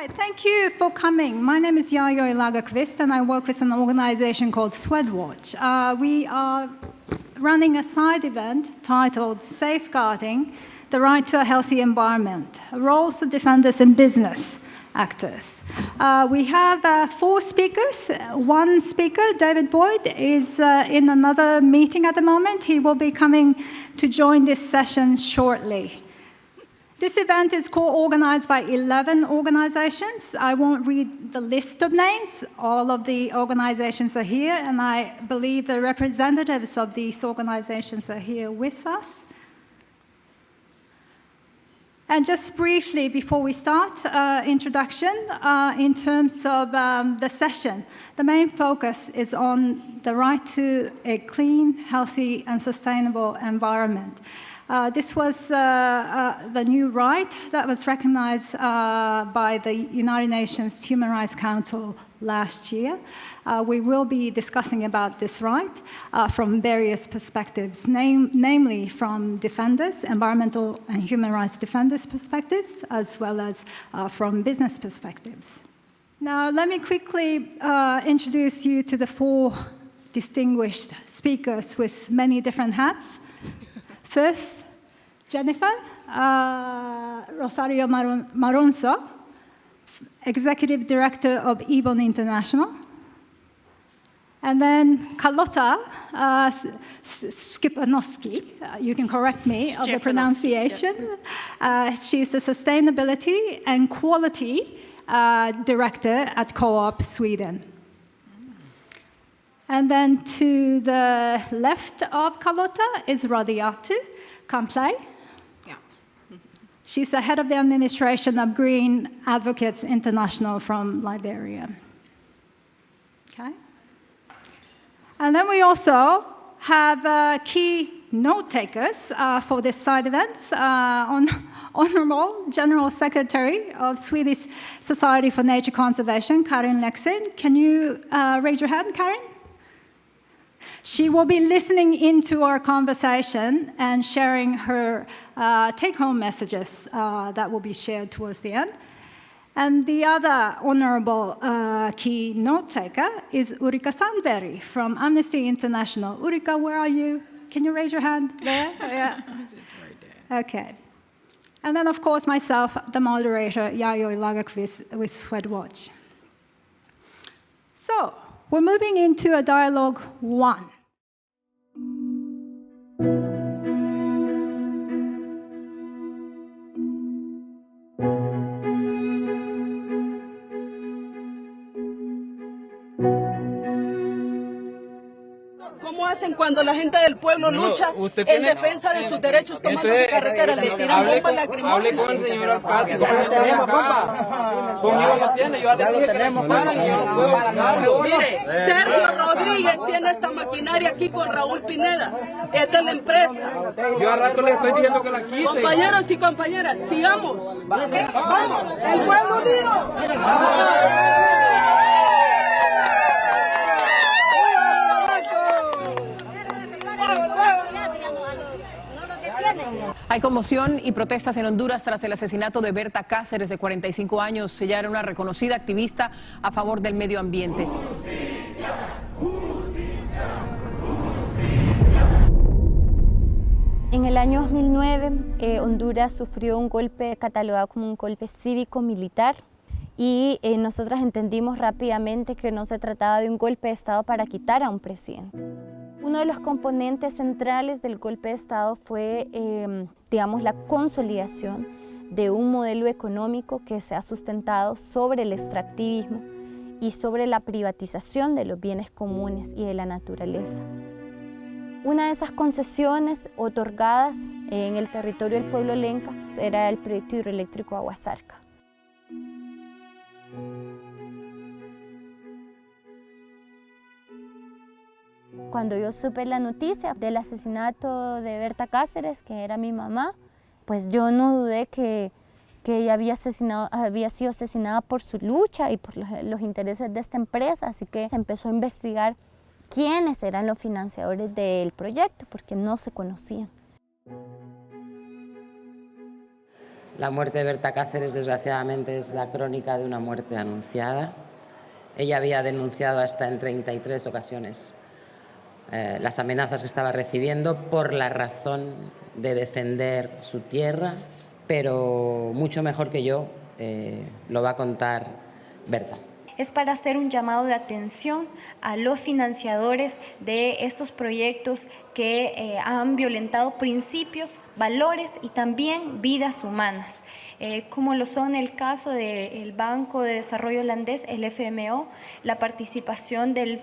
right, thank you for coming. My name is Yayoi Lagerqvist, and I work with an organization called Swedwatch. We are running a side event titled Safeguarding the Right to a Healthy Environment, Roles of Defenders in Business Actors. We have 4 speakers. One speaker, David Boyd, is in another meeting at the moment. He will be coming to join this session shortly. This event is co-organized by 11 organizations. I won't read the list of names. All of the organizations are here, and I believe the representatives of these organizations are here with us. And just briefly, before we start, introduction, in terms of the session, the main focus is on the right to a clean, healthy, and sustainable environment. This was the new right that was recognized by the United Nations Human Rights Council last year. We will be discussing about this right from various perspectives, namely from defenders, environmental and human rights defenders' perspectives, as well as from business perspectives. Now, let me quickly introduce you to the 4 distinguished speakers with many different hats. First, Jennifer Rosario Maronzo, Executive Director of Ebon International. And then Carlotta Skipanovsky, you can correct me of the pronunciation. She's the Sustainability and Quality Director at Co-op Sweden. And then to the left of Carlotta is Radiatu Kamplay. She's the head of the administration of Green Advocates International from Liberia. Okay. And then we also have key note takers for this side events. Honorable General Secretary of Swedish Society for Nature Conservation, Karin Lexin. Can you raise your hand, Karin? She will be listening into our conversation and sharing her take-home messages that will be shared towards the end. And the other honorable key note taker is Ulrika Sandberg from Amnesty International. Ulrika, where are you? Can you raise your hand there? Yeah. Just right there. Okay. And then, of course, myself, the moderator, Yayoi Lagerqvist with Swedwatch. So, we're moving into a dialogue 1. ¿Cómo hacen cuando la gente del pueblo lucha en defensa de sus derechos tomando su carretera? Le tiran bombas lacrimógenas. Hable con el señor alcalde. Conmigo lo tiene, yo ya dije que tenemos para y yo no puedo ganarlo. Mire, Sergio Rodríguez tiene esta maquinaria aquí con Raúl Pineda. Es de la empresa. Yo al rato le estoy diciendo que la quite. Compañeros y compañeras, sigamos. Vamos, el pueblo unido. Hay conmoción y protestas en Honduras tras el asesinato de Berta Cáceres, de 45 años. Ella era una reconocida activista a favor del medio ambiente. Justicia, justicia, justicia. En el año 2009, Honduras sufrió un golpe catalogado como un golpe cívico-militar y nosotras entendimos rápidamente que no se trataba de un golpe de Estado para quitar a un presidente. Uno de los componentes centrales del golpe de Estado fue, digamos, la consolidación de un modelo económico que se ha sustentado sobre el extractivismo y sobre la privatización de los bienes comunes y de la naturaleza. Una de esas concesiones otorgadas en el territorio del pueblo lenca era el proyecto hidroeléctrico Aguasarca. Cuando yo supe la noticia del asesinato de Berta Cáceres, que era mi mamá, pues yo no dudé que ella había sido asesinada por su lucha y por los intereses de esta empresa, así que se empezó a investigar quiénes eran los financiadores del proyecto, porque no se conocían. La muerte de Berta Cáceres, desgraciadamente, es la crónica de una muerte anunciada. Ella había denunciado hasta en 33 ocasiones las amenazas que estaba recibiendo por la razón de defender su tierra, pero mucho mejor que yo lo va a contar Berta. Es para hacer un llamado de atención a los financiadores de estos proyectos que han violentado principios, valores y también vidas humanas, como lo son el caso del Banco de Desarrollo Holandés, el FMO, la participación del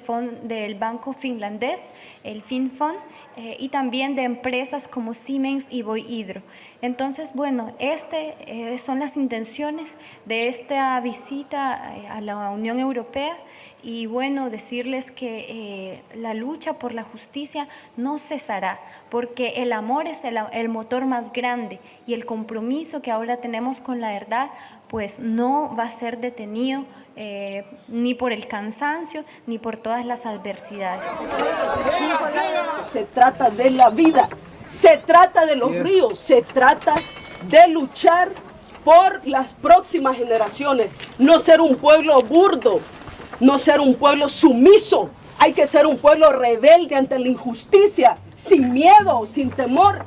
Banco Finlandés, el Finnfond, y también de empresas como Siemens y Bohydro. Entonces, bueno, son las intenciones de esta visita a la Unión Europea y, bueno, decirles que la lucha por la justicia no cesará, porque el amor es el motor más grande y el compromiso que ahora tenemos con la verdad pues no va a ser detenido ni por el cansancio ni por todas las adversidades. Se trata de la vida, se trata de los ríos, se trata de luchar por las próximas generaciones, no ser un pueblo burdo, no ser un pueblo sumiso. Hay que ser un pueblo rebelde ante la injusticia, sin miedo, sin temor.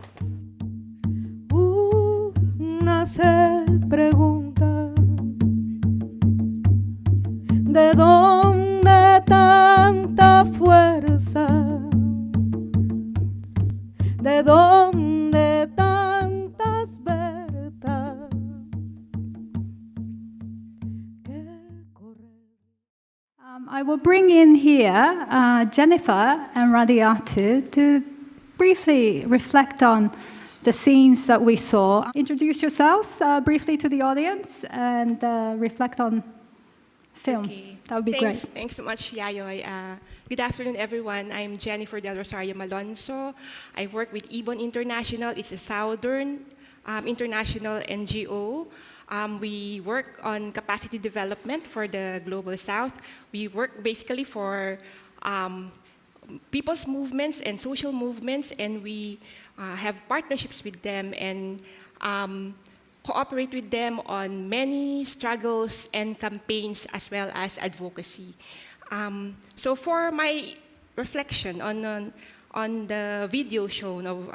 Una se pregunta, ¿de dónde tanta fuerza? ¿De dónde tantas Bertas? I will bring in here Jennifer and Radiatu to briefly reflect on the scenes that we saw. Introduce yourselves briefly to the audience and reflect on film. Okay. That would be Thanks. great. Thanks so much, Yayoy. Good afternoon, everyone. I'm Jennifer Del Rosario Malonzo. I work with Ibon International. It's a Southern international NGO. We work on capacity development for the Global South. We work basically for people's movements and social movements, and we have partnerships with them and cooperate with them on many struggles and campaigns as well as advocacy. So for my reflection on the video shown of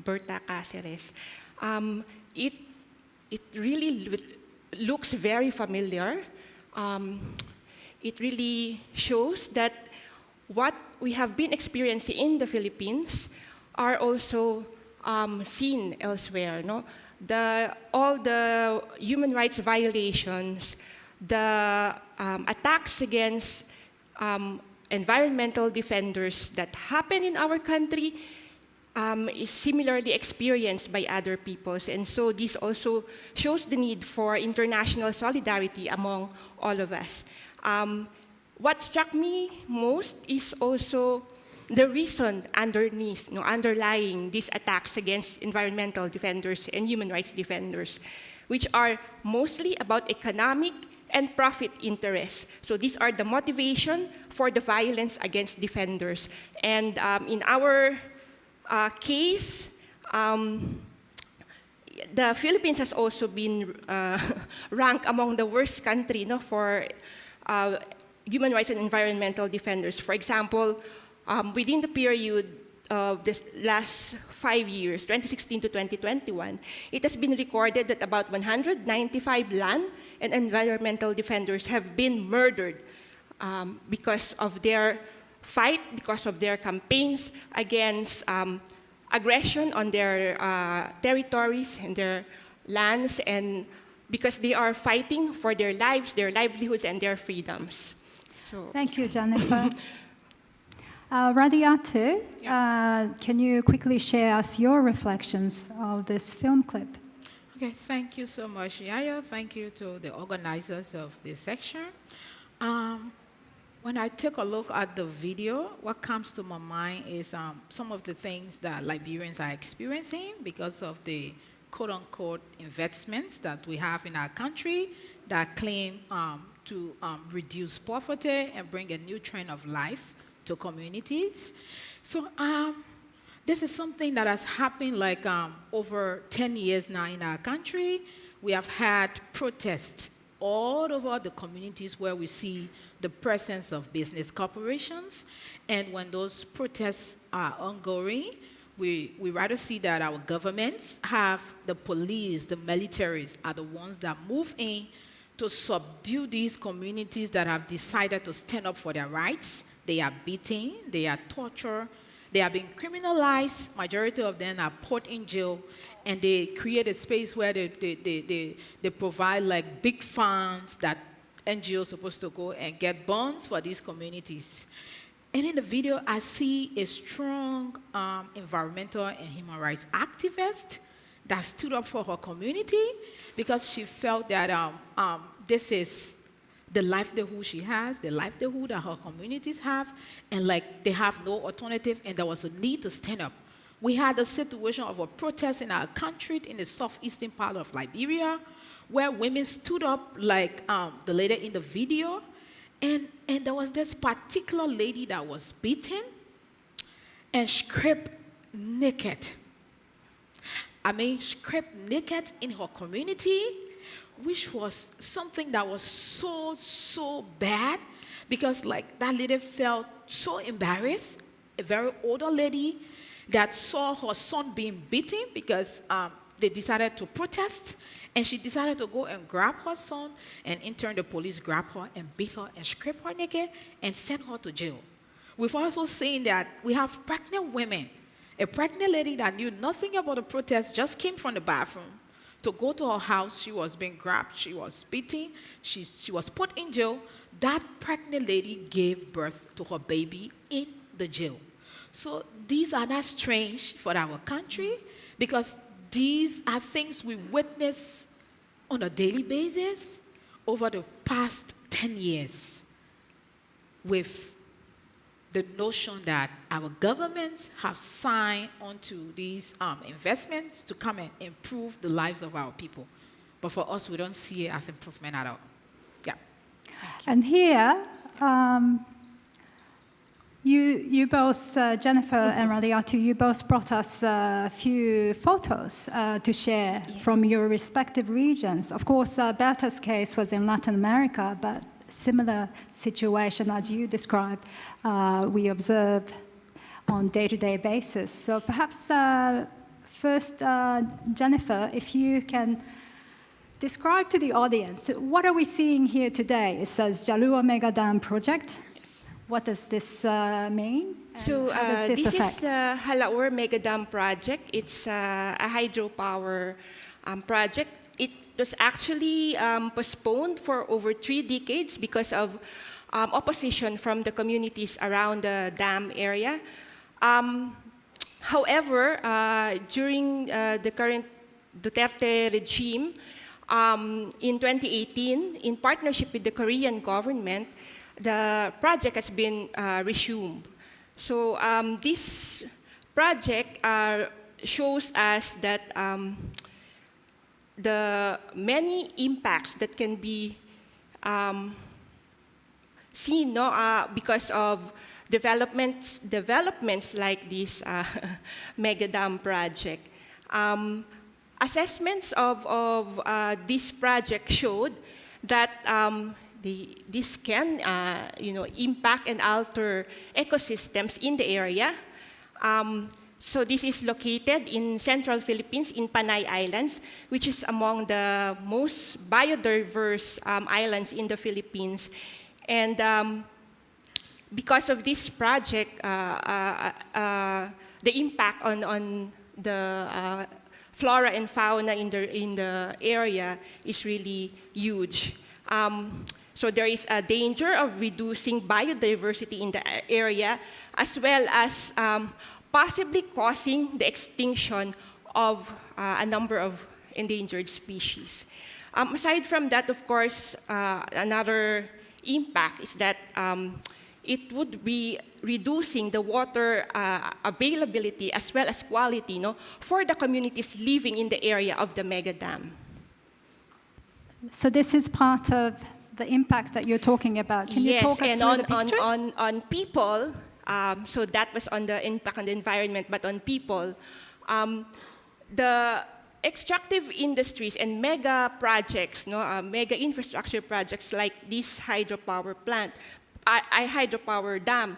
Berta Cáceres, it really looks very familiar. It really shows that what we have been experiencing in the Philippines are also seen elsewhere. No? All the human rights violations, the attacks against environmental defenders that happen in our country is similarly experienced by other peoples. And so this also shows the need for international solidarity among all of us. What struck me most is also the reason underneath, underlying these attacks against environmental defenders and human rights defenders, which are mostly about economic and profit interests. So these are the motivation for the violence against defenders. And in our case, the Philippines has also been ranked among the worst country for human rights and environmental defenders. For example, within the period of this last 5 years, 2016 to 2021, it has been recorded that about 195 land and environmental defenders have been murdered because of their fight, because of their campaigns against aggression on their territories and their lands, and because they are fighting for their lives, their livelihoods, and their freedoms. So, Thank you, Jennifer. Radiatu, can you quickly share us your reflections of this film clip? Okay, thank you so much, Yayo. Thank you to the organizers of this section. When I take a look at the video, what comes to my mind is some of the things that Liberians are experiencing because of the quote-unquote investments that we have in our country that claim to reduce poverty and bring a new trend of life to communities. So this is something that has happened like over 10 years now in our country. We have had protests all over the communities where we see the presence of business corporations. And when those protests are ongoing, we rather see that our governments have the police, the militaries are the ones that move in to subdue these communities that have decided to stand up for their rights. They are beaten, they are tortured, they are being criminalized. Majority of them are put in jail, and they create a space where they provide like big funds that NGOs supposed to go and get bonds for these communities. And in the video, I see a strong environmental and human rights activist that stood up for her community because she felt that this is the livelihood she has, the livelihood that her communities have, and like they have no alternative, and there was a need to stand up. We had a situation of a protest in our country in the southeastern part of Liberia, where women stood up like the lady in the video, and there was this particular lady that was beaten and stripped naked. Stripped naked in her community, which was something that was so bad, because like that lady felt so embarrassed, a very older lady that saw her son being beaten because they decided to protest, and she decided to go and grab her son, and in turn the police grabbed her and beat her and stripped her naked and sent her to jail. We've also seen that we have pregnant women. A pregnant lady that knew nothing about the protest just came from the bathroom to go to her house. She was being grabbed, she was beaten, she was put in jail. That pregnant lady gave birth to her baby in the jail. So these are not strange for our country, because these are things we witness on a daily basis over the past 10 years with the notion that our governments have signed onto these investments to come and improve the lives of our people. But for us, we don't see it as improvement at all. Yeah. And here, you both, Jennifer and Radiatu, you both brought us a few photos to share from your respective regions. Of course, Berta's case was in Latin America, but similar situation as you described, we observe on day-to-day basis. So perhaps first, Jennifer, if you can describe to the audience, what are we seeing here today? It says Jalua Mega Dam Project. Yes. What does this mean? So this this affect? is the Halaur Mega Dam project. It's a hydropower project. It was actually postponed for over 3 decades because of opposition from the communities around the dam area. However, during the current Duterte regime, in 2018, in partnership with the Korean government, the project has been resumed. So this project shows us that the many impacts that can be seen because of developments like this mega dam project. Assessments of this project showed that this can impact and alter ecosystems in the area. So this is located in central Philippines in Panay Islands, which is among the most biodiverse islands in the Philippines. And because of this project, the impact on the flora and fauna in the area is really huge. So there is a danger of reducing biodiversity in the area, as well as possibly causing the extinction of a number of endangered species. Aside from that, of course, another impact is that it would be reducing the water availability as well as quality for the communities living in the area of the mega dam. So this is part of the impact that you're talking about. Can you talk us through the picture? On people, So that was on the impact on the environment, but on people. The extractive industries and mega projects, mega infrastructure projects like this hydropower plant, hydropower dam,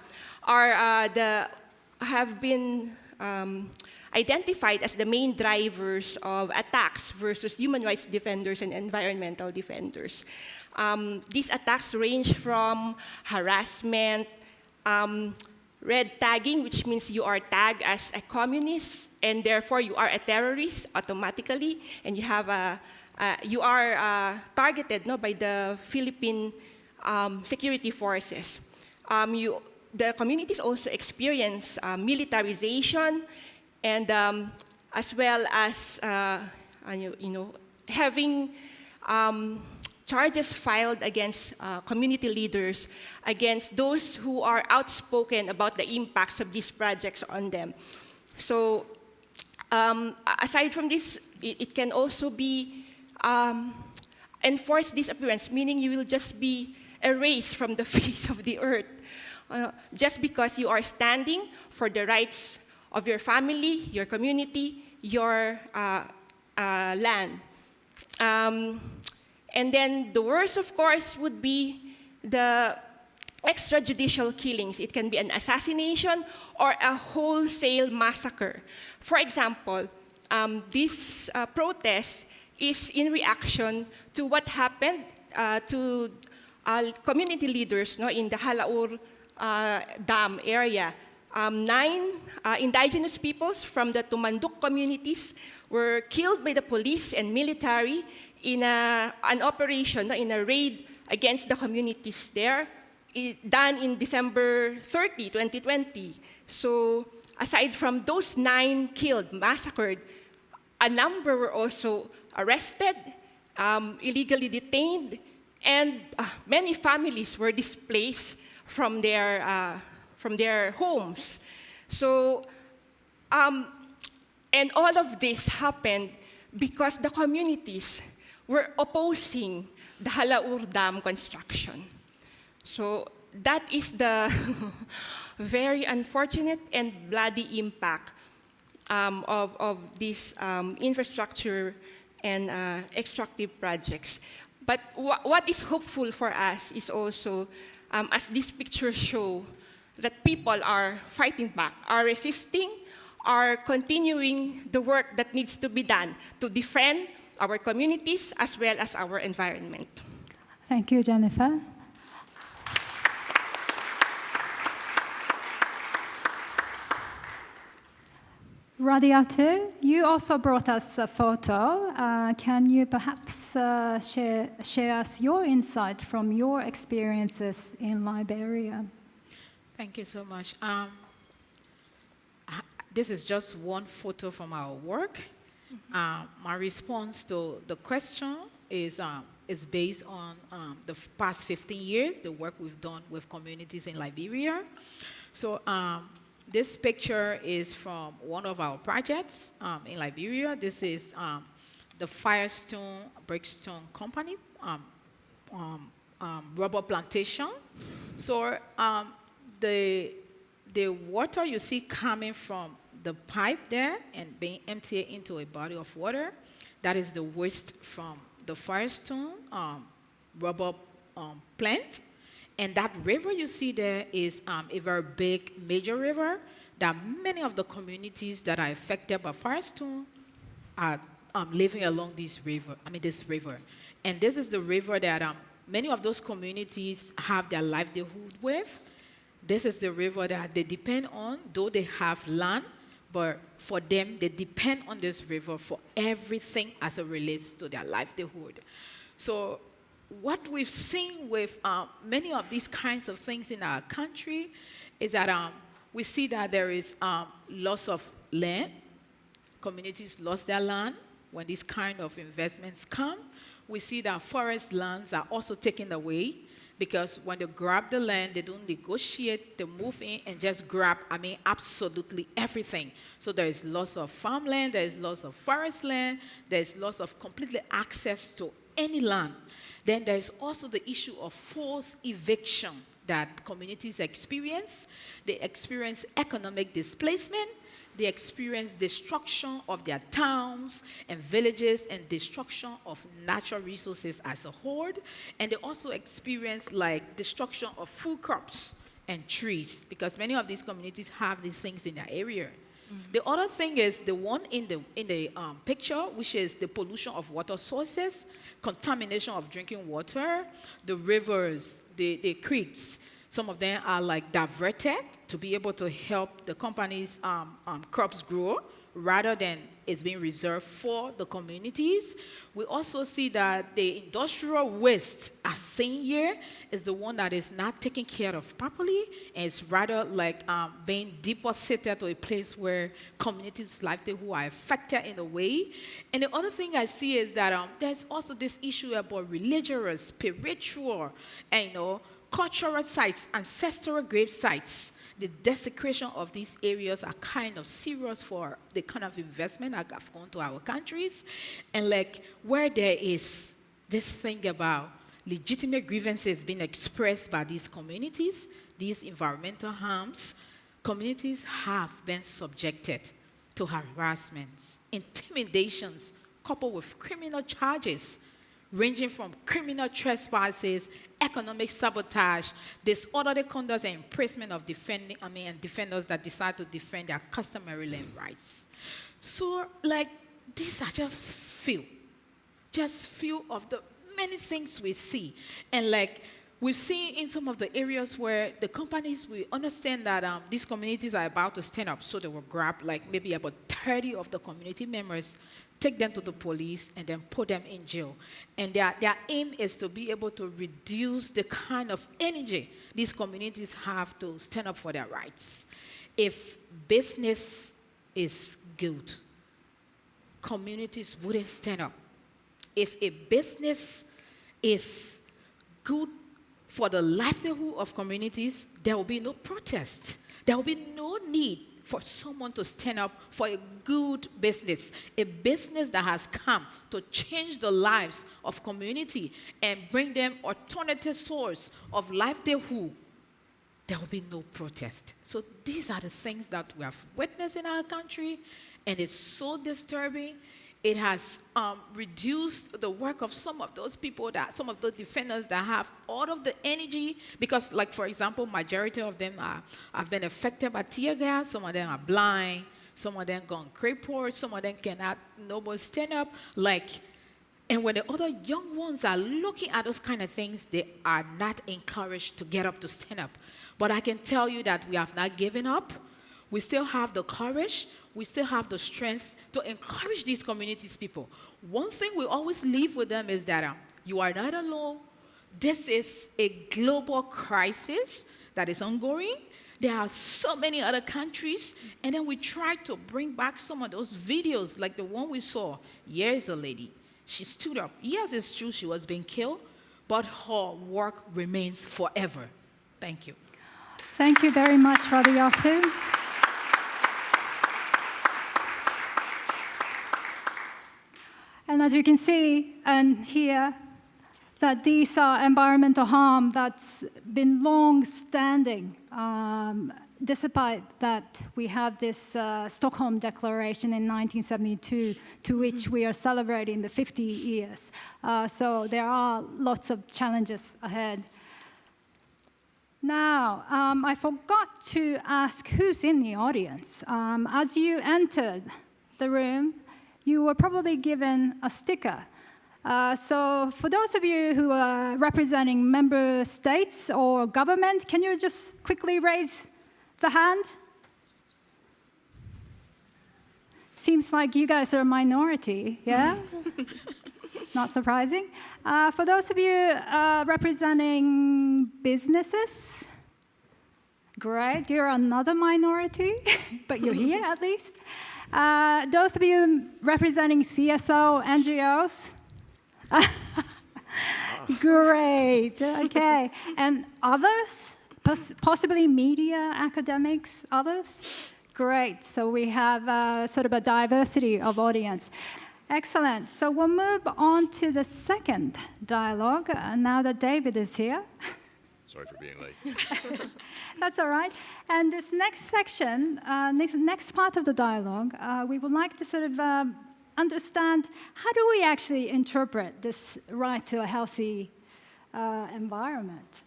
have been identified as the main drivers of attacks versus human rights defenders and environmental defenders. These attacks range from harassment, red tagging, which means you are tagged as a communist and therefore you are a terrorist automatically, and you are targeted by the Philippine security forces. The communities also experience militarization, and as well as having charges filed against community leaders, against those who are outspoken about the impacts of these projects on them. So aside from this, it can also be enforced disappearance, meaning you will just be erased from the face of the earth, just because you are standing for the rights of your family, your community, your land. And then the worst, of course, would be the extrajudicial killings. It can be an assassination or a wholesale massacre. For example, this protest is in reaction to what happened to community leaders in the Halaur Dam area. 9 indigenous peoples from the Tumanduk communities were killed by the police and military in an operation, in a raid against the communities there, done in December 30, 2020. So aside from those 9 killed, massacred, a number were also arrested, illegally detained, and many families were displaced from their homes. So, and all of this happened because the communities were opposing the Halaur Dam construction. So that is the very unfortunate and bloody impact of these infrastructure and extractive projects. But what is hopeful for us is also, as these pictures show, that people are fighting back, are resisting, are continuing the work that needs to be done to defend our communities as well as our environment. Thank you, Jennifer. Radiatu, you also brought us a photo. Can you perhaps share us your insight from your experiences in Liberia? Thank you so much. This is just one photo from our work. My response to the question is based on the past 15 years, the work we've done with communities in Liberia. So this picture is from one of our projects in Liberia. This is the Firestone Brickstone Company rubber plantation. So the water you see coming from the pipe there and being emptied into a body of water, that is the waste from the Firestone rubber plant. And that river you see there is a very big, major river that many of the communities that are affected by Firestone are living along this river. And this is the river that many of those communities have their livelihood with. This is the river that they depend on, though they have land, but for them, they depend on this river for everything as it relates to their livelihood. So what we've seen with many of these kinds of things in our country is that we see that there is loss of land. Communities lost their land when these kind of investments come. We see that forest lands are also taken away, because when they grab the land, they don't negotiate, they move in and just grab, absolutely everything. So there is loss of farmland, there is loss of forest land, there is loss of completely access to any land. Then there is also the issue of forced eviction that communities experience. They experience economic displacement. They experience destruction of their towns and villages and destruction of natural resources as a whole. And they also experience like destruction of food crops and trees, because many of these communities have these things in their area. The other thing is the one in the picture, which is the pollution of water sources, contamination of drinking water, the rivers, the creeks. Some of them are like diverted to be able to help the company's crops grow, rather than it's being reserved for the communities. We also see that the industrial waste, as seen here, is the one that is not taken care of properly, and it's rather like being deposited to a place where communities' livelihood are affected in a way. And the other thing I see is that there's also this issue about religious, spiritual, and cultural sites, ancestral grave sites. The desecration of these areas are kind of serious for the kind of investment that have gone to our countries. And like where there is this thing about legitimate grievances being expressed by these communities, these environmental harms, communities have been subjected to harassments, intimidations, coupled with criminal charges, ranging from criminal trespasses, economic sabotage, disorderly conduct, and imprisonment of defenders that decide to defend their customary land rights. So, like, these are just few of the many things we see. And like, we've seen in some of the areas where the companies, we understand that these communities are about to stand up, so they will grab like maybe about 30 of the community members, take them to the police, and then put them in jail. And their aim is to be able to reduce the kind of energy these communities have to stand up for their rights. If business is good, communities wouldn't stand up. If a business is good for the livelihood of communities, there will be no protest. There will be no need for someone to stand up for a good business, a business that has come to change the lives of community and bring them alternative source of livelihood. There will be no protest. So these are the things that we have witnessed in our country, and it's so disturbing. It has reduced the work of some of those people, some of the defenders that have all of the energy, because, like, for example, majority of them have been affected by tear gas. Some of them are blind. Some of them gone crippled. Some of them cannot no more stand up. And when the other young ones are looking at those kind of things, they are not encouraged to get up to stand up. But I can tell you that we have not given up. We still have the courage. We still have the strength to encourage these communities, people. One thing we always leave with them is that you are not alone. This is a global crisis that is ongoing. There are so many other countries. And then we try to bring back some of those videos, like the one we saw. Here's a lady. She stood up. Yes, it's true she was being killed, but her work remains forever. Thank you. Thank you very much, Radiyatu. And as you can see and hear, that these are environmental harm that's been long-standing, despite that we have this Stockholm Declaration in 1972, to which we are celebrating the 50 years. So there are lots of challenges ahead. Now, I forgot to ask who's in the audience. As you entered the room, you were probably given a sticker. So for those of you who are representing member states or government, can you just quickly raise the hand? Seems like you guys are a minority, yeah? Not surprising. For those of you representing businesses, great, you're another minority, but you're here at least. Those of you representing CSO, NGOs, great, okay. And others, possibly media, academics, others? Great, so we have sort of a diversity of audience. Excellent, so we'll move on to the second dialogue now that David is here. Sorry for being late. That's all right. And this next section, next part of the dialogue, we would like to sort of understand how do we actually interpret this right to a healthy environment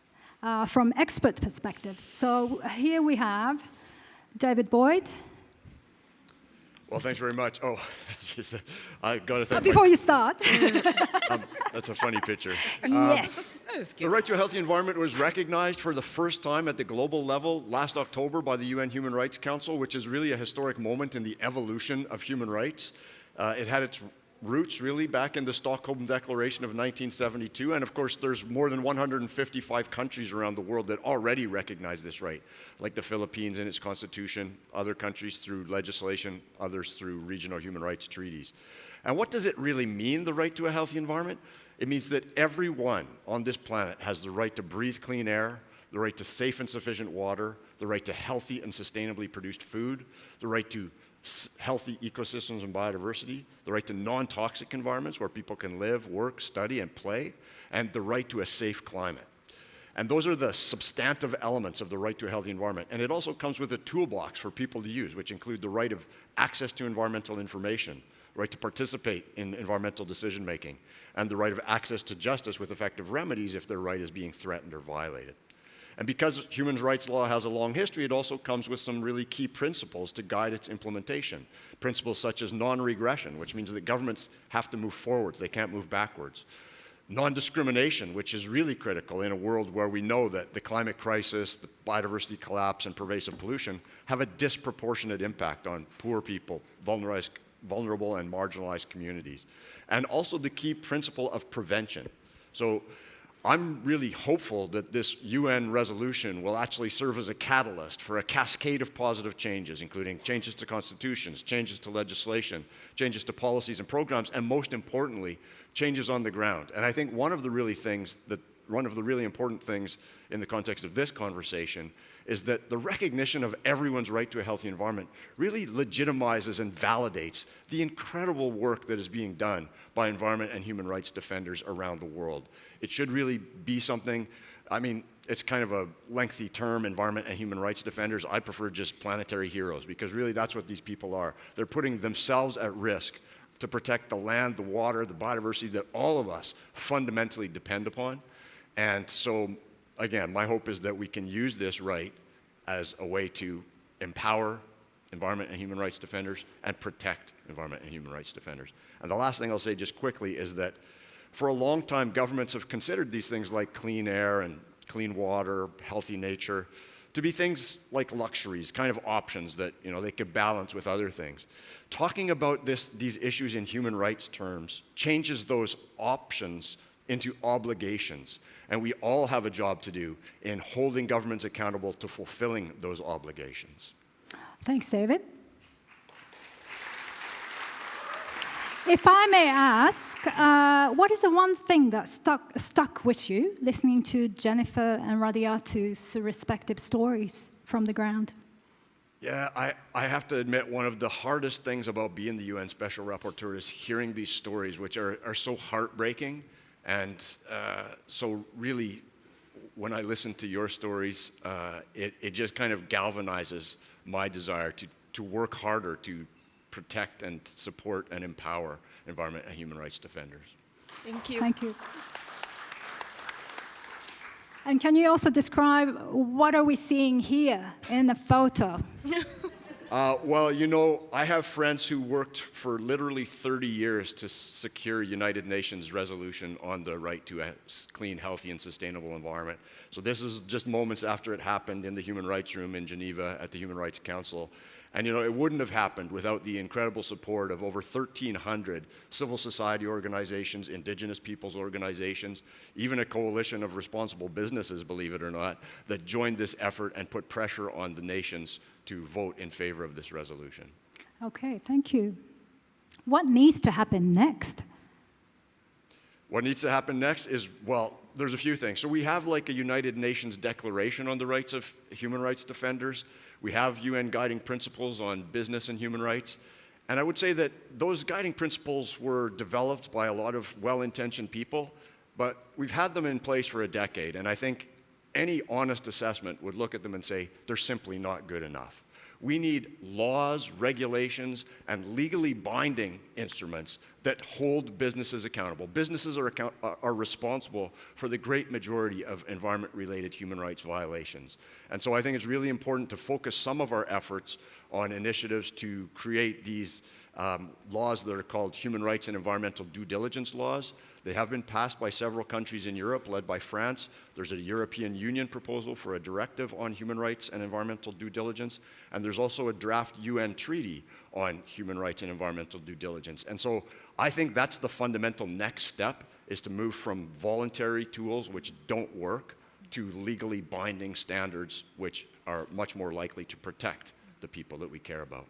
from expert perspectives. So here we have David Boyd. Well, thanks very much. Oh, I got to thank Before you start. that's a funny picture. Yes. The right to a healthy environment was recognized for the first time at the global level last October by the UN Human Rights Council, which is really a historic moment in the evolution of human rights. It had its roots really back in the Stockholm Declaration of 1972, and of course there's more than 155 countries around the world that already recognize this right, like the Philippines in its constitution, other countries through legislation, others through regional human rights treaties. And what does it really mean, the right to a healthy environment? It means that everyone on this planet has the right to breathe clean air, the right to safe and sufficient water, the right to healthy and sustainably produced food, the right to healthy ecosystems and biodiversity, the right to non-toxic environments where people can live, work, study, and play, and the right to a safe climate. And those are the substantive elements of the right to a healthy environment. And it also comes with a toolbox for people to use, which include the right of access to environmental information, the right to participate in environmental decision-making, and the right of access to justice with effective remedies if their right is being threatened or violated. And because human rights law has a long history, it also comes with some really key principles to guide its implementation. Principles such as non-regression, which means that governments have to move forwards, they can't move backwards. Non-discrimination, which is really critical in a world where we know that the climate crisis, the biodiversity collapse, and pervasive pollution have a disproportionate impact on poor people, vulnerable and marginalized communities. And also the key principle of prevention. So I'm really hopeful that this UN resolution will actually serve as a catalyst for a cascade of positive changes, including changes to constitutions, changes to legislation, changes to policies and programs, and most importantly, changes on the ground. And I think one of the really important things in the context of this conversation is that the recognition of everyone's right to a healthy environment really legitimizes and validates the incredible work that is being done by environment and human rights defenders around the world. It should really be something, I mean, it's kind of a lengthy term, environment and human rights defenders. I prefer just planetary heroes, because really that's what these people are. They're putting themselves at risk to protect the land, the water, the biodiversity that all of us fundamentally depend upon. And so, again, my hope is that we can use this right as a way to empower environment and human rights defenders and protect environment and human rights defenders. And the last thing I'll say just quickly is that for a long time, governments have considered these things like clean air and clean water, healthy nature, to be things like luxuries, kind of options that they could balance with other things. Talking about these issues in human rights terms changes those options into obligations. And we all have a job to do in holding governments accountable to fulfilling those obligations. Thanks, David. If I may ask, what is the one thing that stuck with you listening to Jennifer and Radiatu's respective stories from the ground? Yeah, I have to admit, one of the hardest things about being the UN Special Rapporteur is hearing these stories, which are so heartbreaking. And so really, when I listen to your stories, it just kind of galvanizes my desire to work harder to protect and support and empower environment and human rights defenders. Thank you. Thank you. And can you also describe what are we seeing here in the photo? Well, I have friends who worked for literally 30 years to secure United Nations resolution on the right to a clean, healthy, and sustainable environment. So this is just moments after it happened in the Human Rights Room in Geneva at the Human Rights Council. And it wouldn't have happened without the incredible support of over 1,300 civil society organizations, indigenous peoples organizations, even a coalition of responsible businesses, believe it or not, that joined this effort and put pressure on the nations to vote in favor of this resolution. Okay, thank you. What needs to happen next? What needs to happen next is, well, there's a few things. So we have like a United Nations Declaration on the rights of human rights defenders. We have UN guiding principles on business and human rights. And I would say that those guiding principles were developed by a lot of well-intentioned people, but we've had them in place for a decade. And I think any honest assessment would look at them and say, they're simply not good enough. We need laws, regulations, and legally binding instruments that hold businesses accountable. Businesses are responsible for the great majority of environment-related human rights violations. And so I think it's really important to focus some of our efforts on initiatives to create these laws that are called human rights and environmental due diligence laws. They have been passed by several countries in Europe, led by France. There's a European Union proposal for a directive on human rights and environmental due diligence. And there's also a draft UN treaty on human rights and environmental due diligence. And so I think that's the fundamental next step, is to move from voluntary tools which don't work to legally binding standards which are much more likely to protect the people that we care about.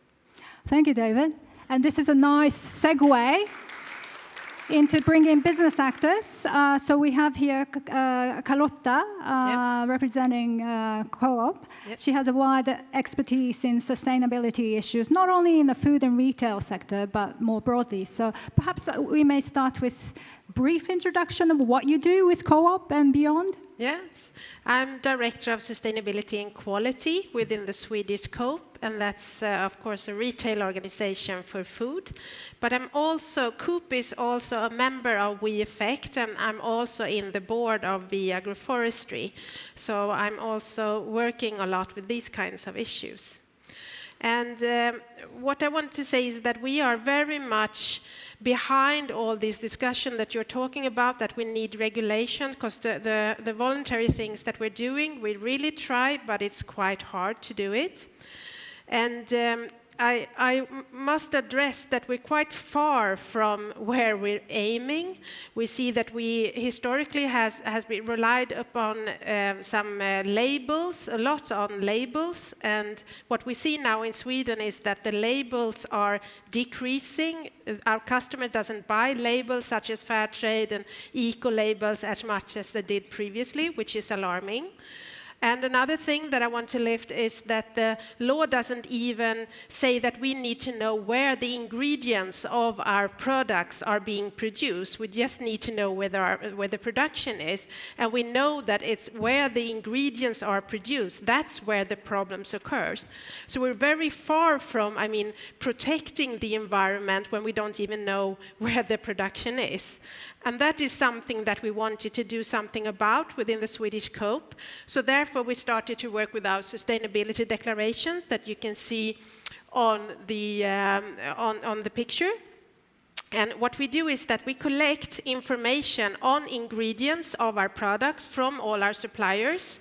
Thank you, David. And this is a nice segue into bringing business actors. So we have here Carlotta representing Co-op. Yep. She has a wide expertise in sustainability issues, not only in the food and retail sector, but more broadly. So perhaps we may start with a brief introduction of what you do with Co-op and beyond. Yes, I'm Director of Sustainability and Quality within the Swedish Coop, and that's, of course, a retail organization for food. But Coop is also a member of WeEffect, and I'm also in the board of the Agroforestry. So I'm also working a lot with these kinds of issues. And what I want to say is that we are very much behind all this discussion that you're talking about, that we need regulation, because the voluntary things that we're doing, we really try, but it's quite hard to do it. And I must address that we're quite far from where we're aiming. We see that we historically has been relied upon some labels, a lot on labels, and what we see now in Sweden is that the labels are decreasing. Our customer doesn't buy labels such as fair trade and eco labels as much as they did previously, which is alarming. And another thing that I want to lift is that the law doesn't even say that we need to know where the ingredients of our products are being produced. We just need to know where the production is. And we know that it's where the ingredients are produced. That's where the problems occur. So we're very far from, protecting the environment when we don't even know where the production is. And that is something that we wanted to do something about within the Swedish Coop. So therefore, we started to work with our sustainability declarations that you can see on the picture. And what we do is that we collect information on ingredients of our products from all our suppliers.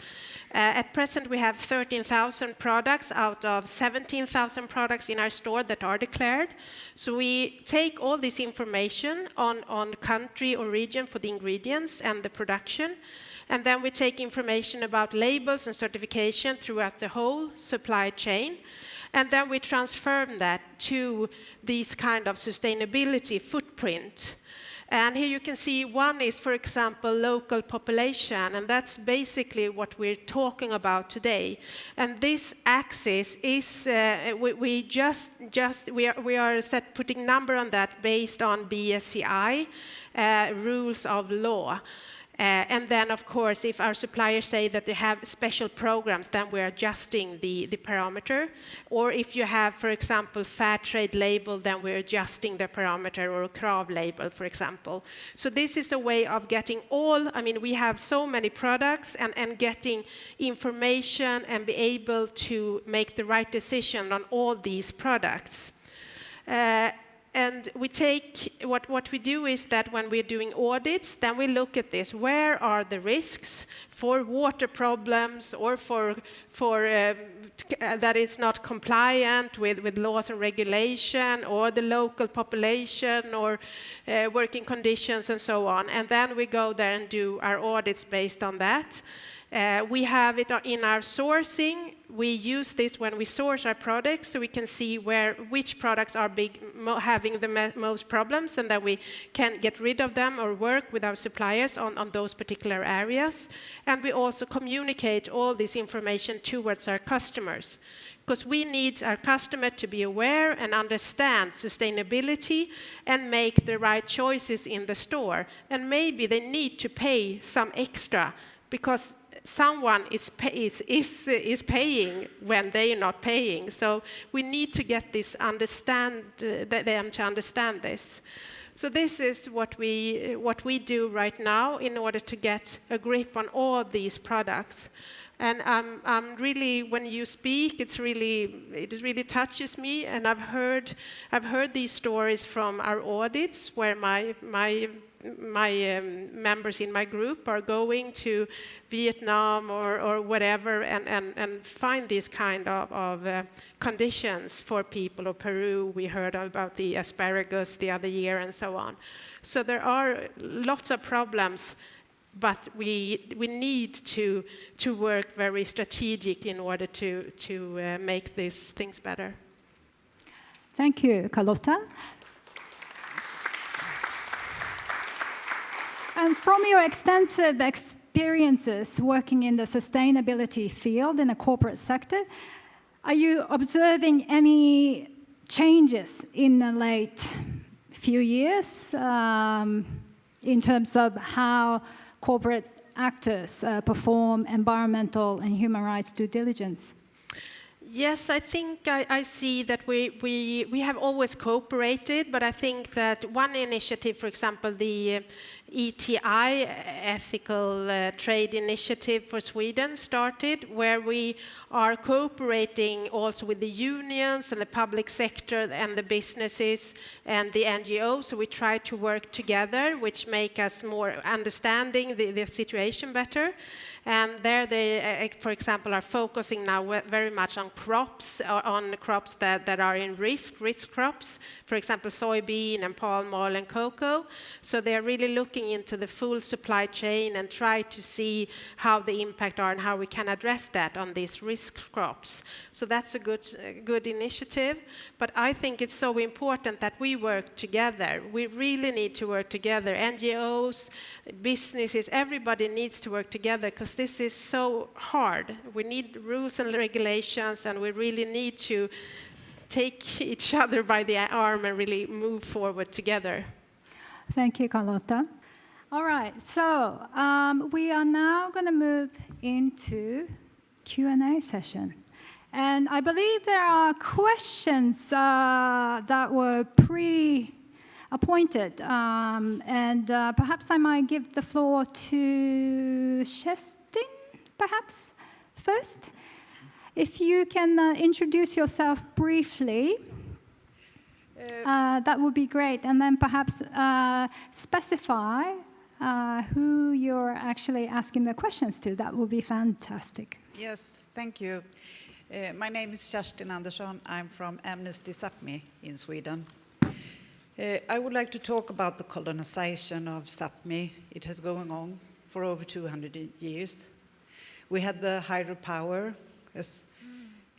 At present, we have 13,000 products out of 17,000 products in our store that are declared. So we take all this information on country or region for the ingredients and the production. And then we take information about labels and certification throughout the whole supply chain. And then we transform that to this kind of sustainability footprint. And here you can see one is, for example, local population, and that's basically what we're talking about today. And this axis is we are putting number on that based on BSCI rules of law. And then, of course, if our suppliers say that they have special programs, then we're adjusting the parameter. Or if you have, for example, fair trade label, then we're adjusting the parameter, or a KRAV label, for example. So this is a way of getting we have so many products and getting information and be able to make the right decision on all these products. And we take, what we do is that when we're doing audits, then we look at this. Where are the risks for water problems or for that it's not compliant with laws and regulation, or the local population, or working conditions and so on. And then we go there and do our audits based on that. We have it in our sourcing. We use this when we source our products, so we can see which products are having the most problems, and then we can get rid of them or work with our suppliers on those particular areas. And we also communicate all this information towards our customers, because we need our customer to be aware and understand sustainability and make the right choices in the store. And maybe they need to pay some extra, because someone is paying when they are not paying. So we need to get this them to understand this. So this is what we do right now in order to get a grip on all these products. And I'm really, when you speak, it really touches me. And I've heard these stories from our audits, where my members in my group are going to Vietnam or whatever and find these kind of conditions for people of Peru. We heard about the asparagus the other year and so on. So there are lots of problems, but we need to work very strategic in order to make these things better. Thank you, Carlotta. And from your extensive experiences working in the sustainability field in the corporate sector, are you observing any changes in the late few years in terms of how corporate actors perform environmental and human rights due diligence? Yes, I think I see that we have always cooperated, but I think that one initiative, for example, the ETI, Ethical Trade Initiative for Sweden, started, where we are cooperating also with the unions and the public sector and the businesses and the NGOs. So we try to work together, which make us more understanding the situation better. And there they, for example, are focusing now very much on crops that are in risk crops, for example, soybean and palm oil and cocoa. So they're really looking into the full supply chain and try to see how the impact are and how we can address that on these risk crops. So that's a good initiative. But I think it's so important that we work together. We really need to work together. NGOs, businesses, everybody needs to work together, because this is so hard. We need rules and regulations, and we really need to take each other by the arm and really move forward together. Thank you, Carlotta. All right, so we are now going to move into Q&A session. And I believe there are questions that were pre-appointed. And perhaps I might give the floor to Kerstin, perhaps, first. If you can introduce yourself briefly, that would be great. And then perhaps specify who you're actually asking the questions to. That would be fantastic. Yes, thank you. My name is Kerstin Andersson. I'm from Amnesty Sápmi in Sweden. I would like to talk about the colonization of Sápmi. It has gone on for over 200 years. We had the hydropower, as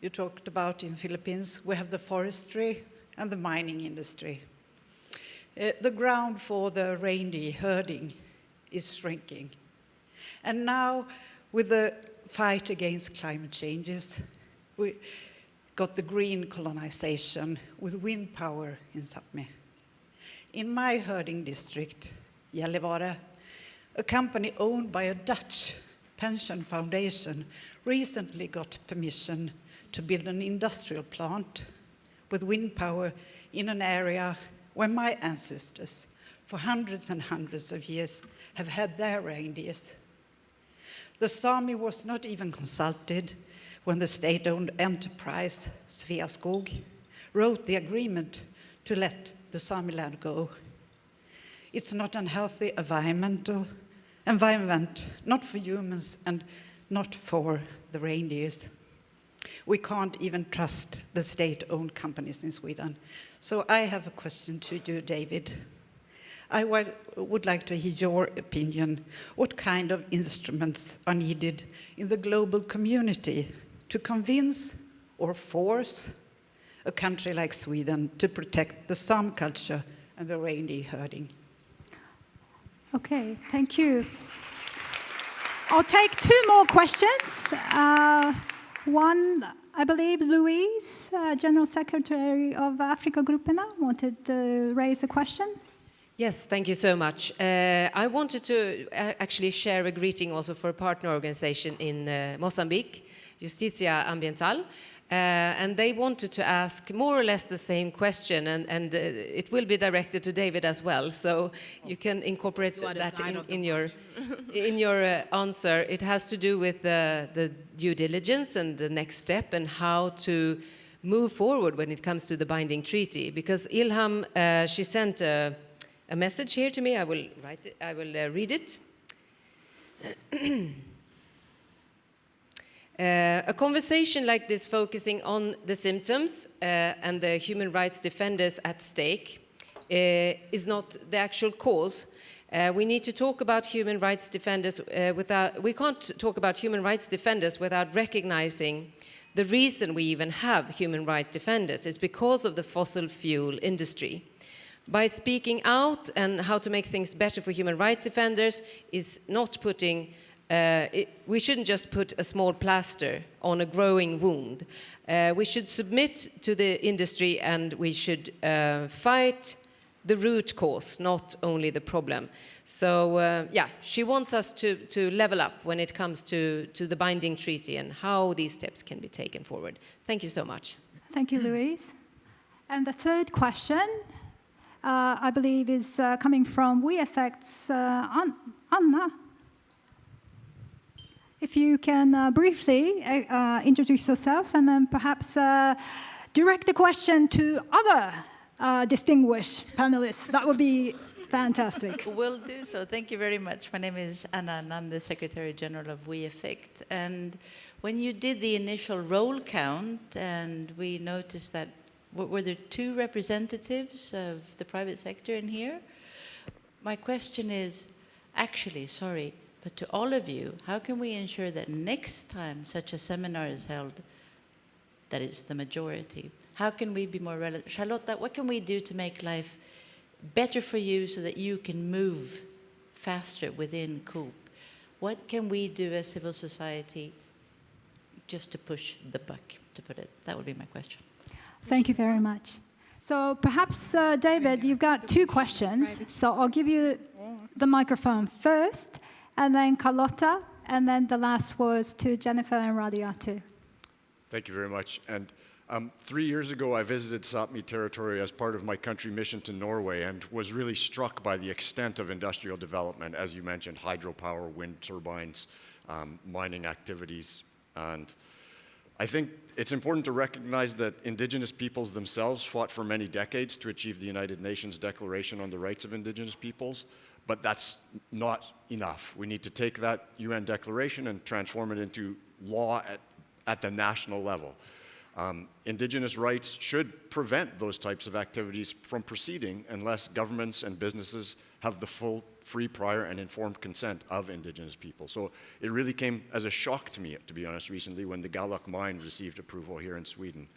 you talked about in Philippines. We have the forestry and the mining industry. The ground for the reindeer herding is shrinking. And now, with the fight against climate changes, we got the green colonization with wind power in Sápmi. In my herding district, Gällivare, a company owned by a Dutch pension foundation recently got permission to build an industrial plant with wind power in an area where my ancestors, for hundreds and hundreds of years, have had their reindeers. The Sami was not even consulted when the state-owned enterprise, Sveaskog, wrote the agreement to let the Sami land go. It's not a healthy environment, not for humans and not for the reindeers. We can't even trust the state-owned companies in Sweden. So I have a question to you, David. I would like to hear your opinion. What kind of instruments are needed in the global community to convince or force a country like Sweden to protect the Sami culture and the reindeer herding? Okay, thank you. I'll take two more questions. One, I believe Louise, General Secretary of Africa Grupperna, wanted to raise a question. Yes, thank you so much. I wanted to actually share a greeting also for a partner organization in Mozambique, Justicia Ambiental. And they wanted to ask more or less the same question, and it will be directed to David as well, so you can incorporate that in your answer. It has to do with the due diligence and the next step and how to move forward when it comes to the binding treaty. Because Ilham, she sent a message here to me. I will read it. A conversation like this, focusing on the symptoms and the human rights defenders at stake, is not the actual cause. We need to talk about human rights defenders we can't talk about human rights defenders without recognizing the reason we even have human rights defenders is because of the fossil fuel industry. By speaking out and how to make things better for human rights defenders is not putting we shouldn't just put a small plaster on a growing wound. We should submit to the industry, and we should fight the root cause, not only the problem. So, yeah, she wants us to level up when it comes to the binding treaty and how these steps can be taken forward. Thank you so much. Thank you, Louise. And the third question, I believe, is coming from WeEffect's Anna. If you can briefly introduce yourself and then perhaps direct the question to other distinguished panelists, that would be fantastic. Will do so. Thank you very much. My name is Anna, and I'm the Secretary General of WeEffect. And when you did the initial roll count, and we noticed that, were there 2 representatives of the private sector in here? My question is, actually, sorry, but to all of you, how can we ensure that next time such a seminar is held, that it's the majority? How can we be more relevant? Charlotta, what can we do to make life better for you so that you can move faster within COOP? What can we do as civil society just to push the buck, to put it? That would be my question. Thank you very much. So perhaps, David, you've got 2 questions. So I'll give you the microphone first, and then Carlotta, and then the last was to Jennifer and Radiatu. Thank you very much. And 3 years ago, I visited Sápmi territory as part of my country mission to Norway and was really struck by the extent of industrial development, as you mentioned, hydropower, wind turbines, mining activities. And I think it's important to recognize that indigenous peoples themselves fought for many decades to achieve the United Nations Declaration on the Rights of Indigenous Peoples. But that's not enough. We need to take that UN declaration and transform it into law at the national level. Indigenous rights should prevent those types of activities from proceeding unless governments and businesses have the full, free, prior, and informed consent of Indigenous people. So it really came as a shock to me, to be honest, recently when the Gallup mine received approval here in Sweden.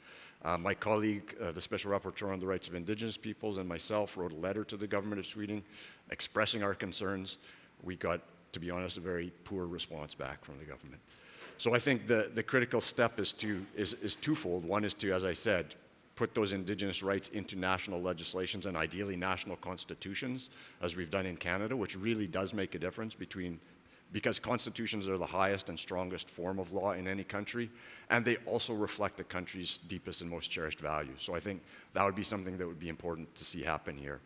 My colleague, the Special Rapporteur on the Rights of Indigenous Peoples, and myself wrote a letter to the government of Sweden expressing our concerns. We got, to be honest, a very poor response back from the government. So I think the critical step is twofold. One is to, as I said, put those indigenous rights into national legislations and ideally national constitutions, as we've done in Canada, which really does make a difference because constitutions are the highest and strongest form of law in any country, and they also reflect the country's deepest and most cherished values. So I think that would be something that would be important to see happen here.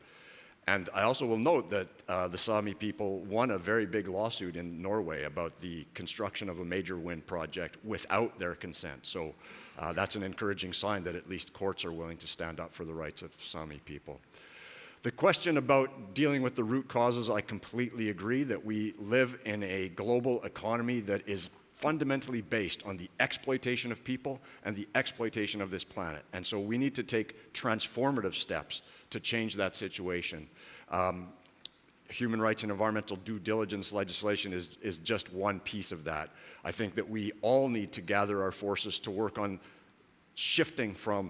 And I also will note that the Sámi people won a very big lawsuit in Norway about the construction of a major wind project without their consent. So that's an encouraging sign that at least courts are willing to stand up for the rights of Sámi people. The question about dealing with the root causes, I completely agree that we live in a global economy that is fundamentally based on the exploitation of people and the exploitation of this planet. And so we need to take transformative steps to change that situation. Human rights and environmental due diligence legislation is just one piece of that. I think that we all need to gather our forces to work on shifting from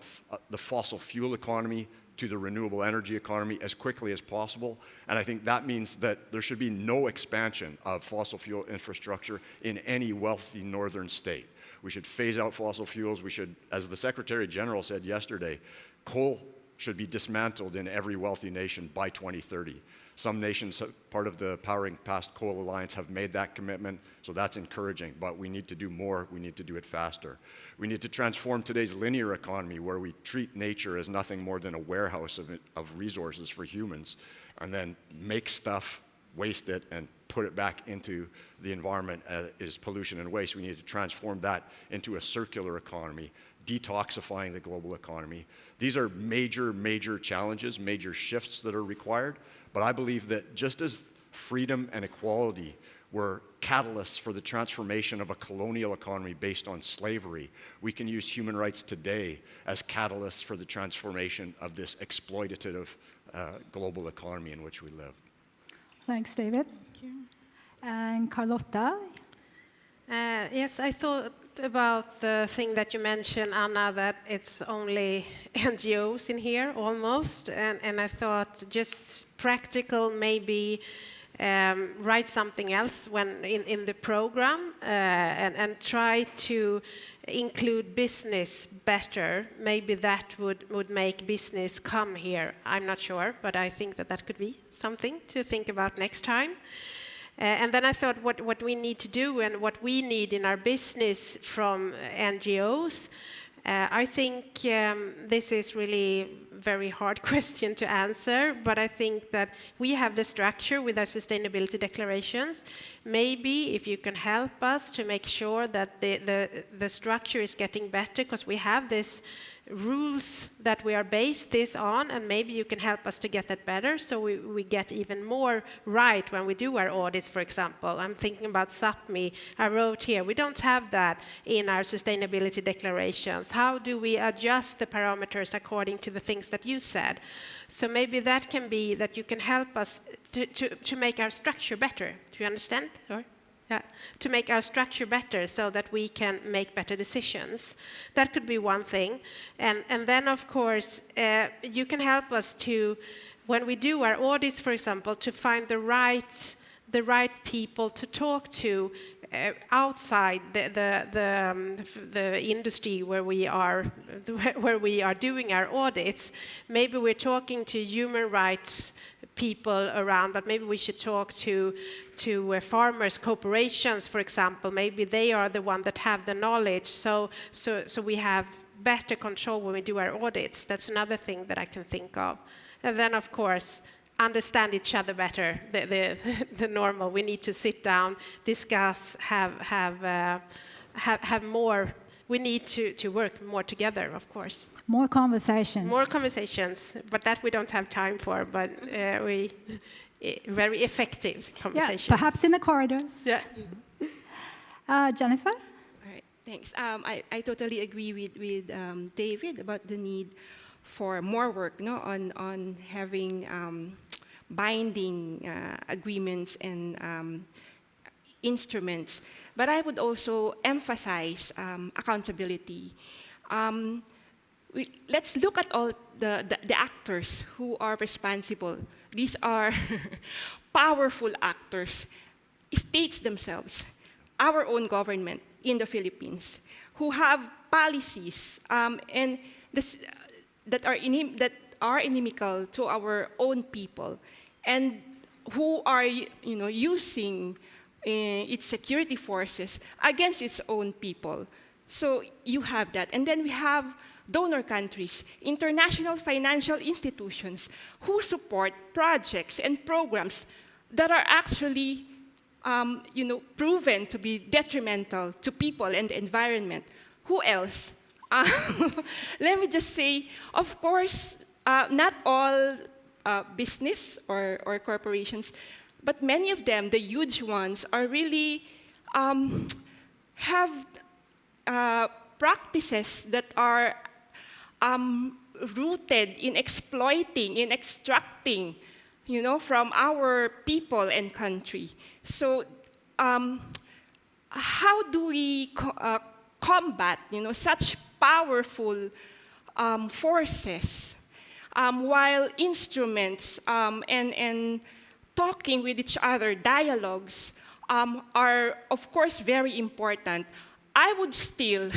the fossil fuel economy to the renewable energy economy as quickly as possible. And I think that means that there should be no expansion of fossil fuel infrastructure in any wealthy northern state. We should phase out fossil fuels. We should, as the Secretary General said yesterday, coal should be dismantled in every wealthy nation by 2030. Some nations, part of the Powering Past Coal Alliance, have made that commitment, so that's encouraging, but we need to do more, we need to do it faster. We need to transform today's linear economy where we treat nature as nothing more than a warehouse of resources for humans, and then make stuff, waste it, and put it back into the environment as pollution and waste. We need to transform that into a circular economy, detoxifying the global economy. These are major, major challenges, major shifts that are required. But I believe that just as freedom and equality were catalysts for the transformation of a colonial economy based on slavery, we can use human rights today as catalysts for the transformation of this exploitative global economy in which we live. Thanks, David. Thank you. And Carlotta? Yes, I thought about the thing that you mentioned, Anna, that it's only NGOs in here, almost. And I thought just practical, maybe write something else when in the program and try to include business better. Maybe that would make business come here. I'm not sure, but I think that could be something to think about next time. And then I thought what we need to do and what we need in our business from NGOs. I think this is really very hard question to answer, but I think that we have the structure with our sustainability declarations. Maybe if you can help us to make sure that the structure is getting better, because we have this rules that we are based this on, and maybe you can help us to get that better so we get even more right when we do our audits, for example. I'm thinking about Sapmi. I wrote here, we don't have that in our sustainability declarations. How do we adjust the parameters according to the things that you said? So maybe that can be that you can help us to make our structure better. Do you understand? Or? Yeah, to make our structure better so that we can make better decisions. That could be one thing. And then, of course, you can help us to, when we do our audits, for example, to find the right people to talk to outside the industry where we are doing our audits. Maybe we're talking to human rights people around, but maybe we should talk to farmers, corporations, for example. Maybe they are the one that have the knowledge, so we have better control when we do our audits. That's another thing that I can think of. And then, of course, understand each other better. The normal. We need to sit down, discuss, have more. We need to work more together, of course. More conversations. More conversations, but that we don't have time for. But very effective conversations. Yeah, perhaps in the corridors. Yeah. Jennifer? All right, thanks. I totally agree with David about the need for more work, on having binding agreements and instruments. But I would also emphasize accountability. Let's look at all the actors who are responsible. These are powerful actors, states themselves, our own government in the Philippines, who have policies and that are inimical to our own people, and who are using its security forces against its own people. So you have that. And then we have donor countries, international financial institutions who support projects and programs that are actually proven to be detrimental to people and the environment. Who else? Let me just say, of course, not all business or corporations, but many of them, the huge ones, are really have practices that are rooted in exploiting, in extracting, from our people and country. So, how do we combat, such powerful forces, while instruments and talking with each other, dialogues, are, of course, very important. I would still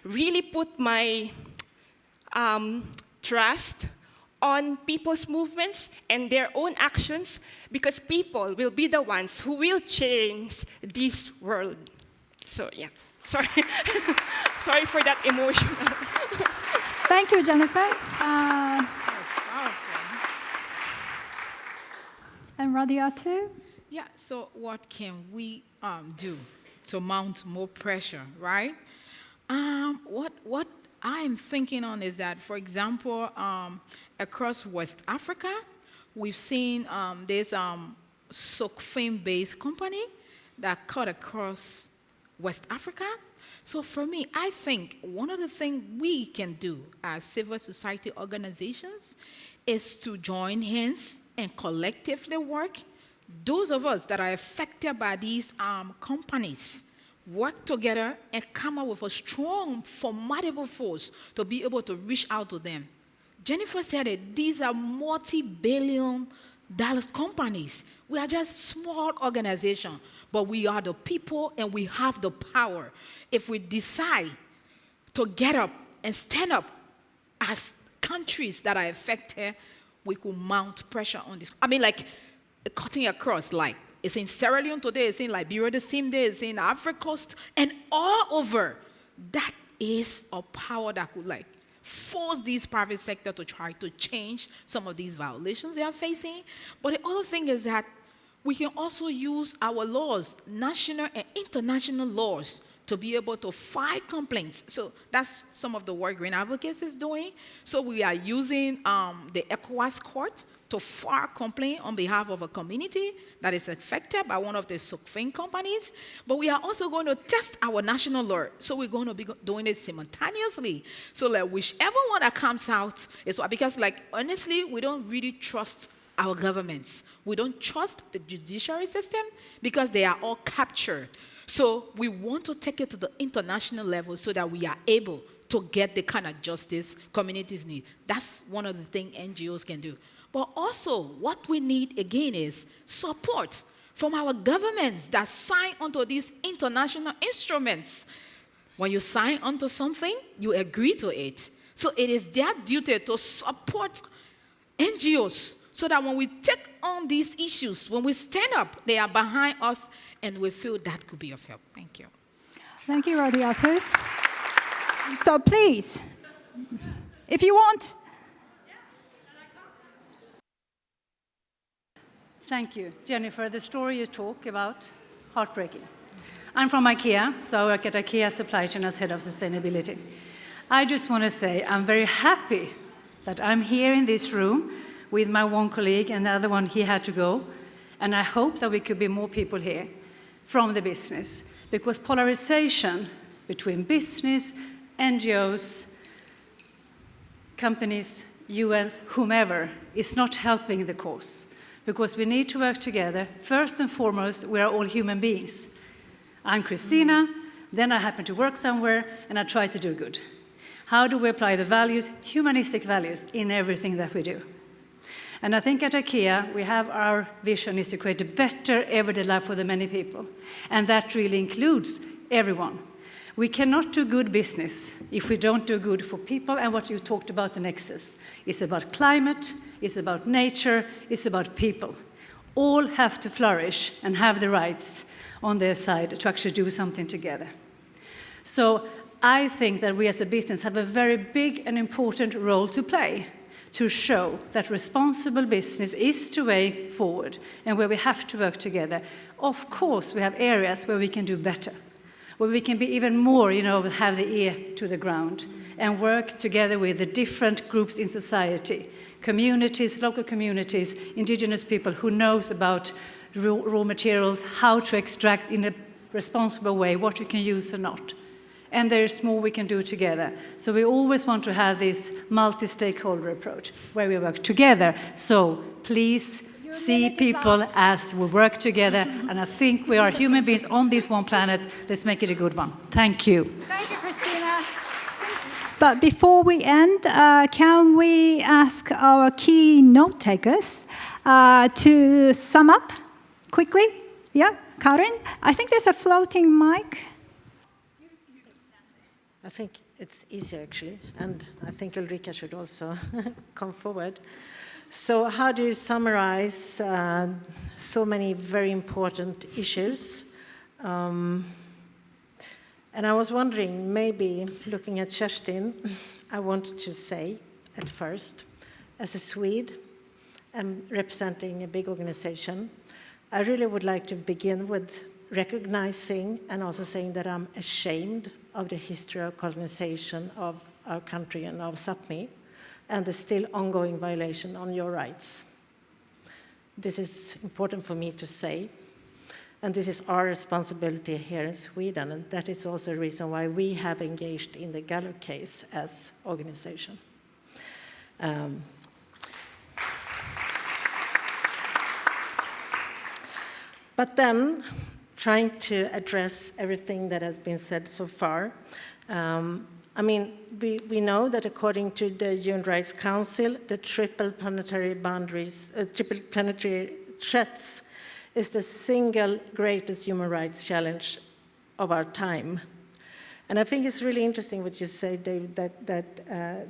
really put my trust on people's movements and their own actions, because people will be the ones who will change this world. So yeah, sorry. Sorry for that emotion. Thank you, Jennifer. And Radiatu? Yeah, so what can we do to mount more pressure, right? What I'm thinking on is that, for example, across West Africa, we've seen this Sokfin-based company that cut across West Africa. So for me, I think one of the things we can do as civil society organizations is to join hands and collectively work. Those of us that are affected by these companies work together and come up with a strong, formidable force to be able to reach out to them. Jennifer said it, these are multi-billion-dollar companies. We are just small organizations, but we are the people and we have the power. If we decide to get up and stand up as countries that are affected, we could mount pressure on this. I mean, like, cutting across, like, it's in Sierra Leone today, it's in Liberia the same day, it's in Africa Coast, and all over. That is a power that could, like, force these private sector to try to change some of these violations they are facing. But the other thing is that we can also use our laws, national and international laws, to be able to file complaints. So that's some of the work Green Advocates is doing. So we are using the ECOWAS court to file a complaint on behalf of a community that is affected by one of the Sokfin companies. But we are also going to test our national law. So we're going to be doing it simultaneously. So like whichever one that comes out is what, because like honestly, we don't really trust our governments. We don't trust the judiciary system because they are all captured. So we want to take it to the international level so that we are able to get the kind of justice communities need. That's one of the things NGOs can do. But also, what we need, again, is support from our governments that sign onto these international instruments. When you sign onto something, you agree to it. So it is their duty to support NGOs so that when we take on these issues, when we stand up, they are behind us, and we feel that could be of help. Thank you. Thank you, Radiatu. So please, if you want. Thank you, Jennifer. The story you talk about, heartbreaking. I'm from IKEA, so I work at IKEA Supply Chain as Head of Sustainability. I just want to say I'm very happy that I'm here in this room with my one colleague and the other one, he had to go. And I hope that we could be more people here from the business, because polarization between business, NGOs, companies, UNs, whomever, is not helping the cause. Because we need to work together. First and foremost, we are all human beings. I'm Christina, then I happen to work somewhere, and I try to do good. How do we apply the values, humanistic values, in everything that we do? And I think at IKEA, we have our vision is to create a better everyday life for the many people. And that really includes everyone. We cannot do good business if we don't do good for people, and what you talked about, the nexus. It's about climate, it's about nature, it's about people. All have to flourish and have the rights on their side to actually do something together. So I think that we as a business have a very big and important role to play to show that responsible business is the way forward and where we have to work together. Of course, we have areas where we can do better, where we can be even more, have the ear to the ground and work together with the different groups in society, communities, local communities, indigenous people who knows about raw materials, how to extract in a responsible way, what you can use or not. And there's more we can do together. So we always want to have this multi-stakeholder approach where we work together. So please see people as we work together. And I think we are human beings on this one planet. Let's make it a good one. Thank you. Thank you, Christina. But before we end, can we ask our key note takers to sum up quickly? Yeah, Karin? I think there's a floating mic. I think it's easier actually, and I think Ulrika should also come forward. So how do you summarize so many very important issues? And I was wondering, maybe looking at Kerstin, I wanted to say at first, as a Swede and representing a big organization, I really would like to begin with recognizing and also saying that I'm ashamed of the history of colonization of our country and of Sápmi, and the still ongoing violation on your rights. This is important for me to say, and this is our responsibility here in Sweden, and that is also a reason why we have engaged in the Gallup case as organization. But then, trying to address everything that has been said so far, I mean, we know that according to the Human Rights Council, the triple planetary threats is the single greatest human rights challenge of our time. And I think it's really interesting what you say, David, that